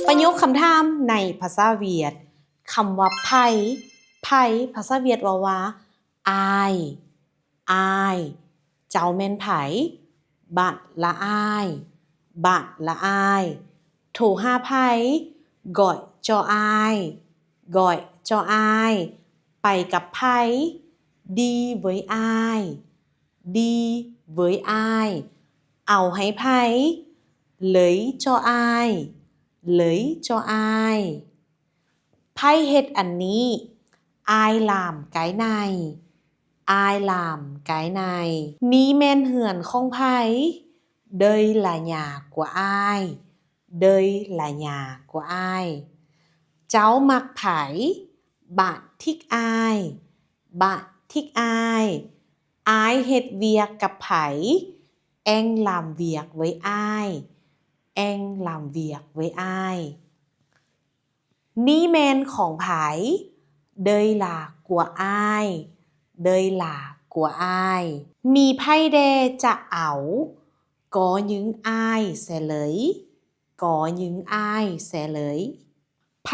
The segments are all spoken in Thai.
ประโยคคำถามในภาษาเวียดคำว่าไผ่ภาษาเวียดว่าอายเจ้าแม่นไผบัดละอายโทรหาไผก่อยจออายไปกับไผดีเว้ยอายเอาให้ไผเลยจออายไผเฮ็ดอันนี้อายลามไกในนี้แม่นเหือนของไผเดยละหยากว่าอายเจ้ามักไผบาดทิกอายเฮ็ดเวียกกับไผแองลามเวียกไว้อายนี่แมนของไผเดยลากว่าอายมีไผแดจะเอากอยึงอายแสเลยไผ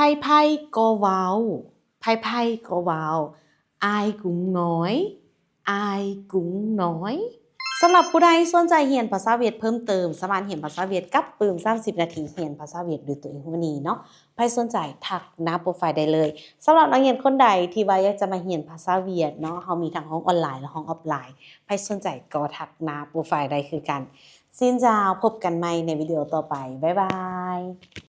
ก็เว้าอายกุ้งน้อยสำหรับผู้ใดสนใจเรียนภาษาเวียดเพิ่มเติมสามารถเรียนภาษาเวียดกับปื้ม30 นาทีเรียนภาษาเวียดด้วยตัวเองวันนี้เนาะใครสนใจทักหน้าโปรไฟล์ได้เลยสำหรับนักเรียนคนใดที่ว่าอยากจะมาเรียนภาษาเวียดเนาะเฮามีทั้งห้องออนไลน์และห้องออฟไลน์ใครสนใจก็ทักหน้าโปรไฟล์ได้คือกันซินเจ้าพบกันใหม่ในวิดีโอต่อไปบ๊ายบาย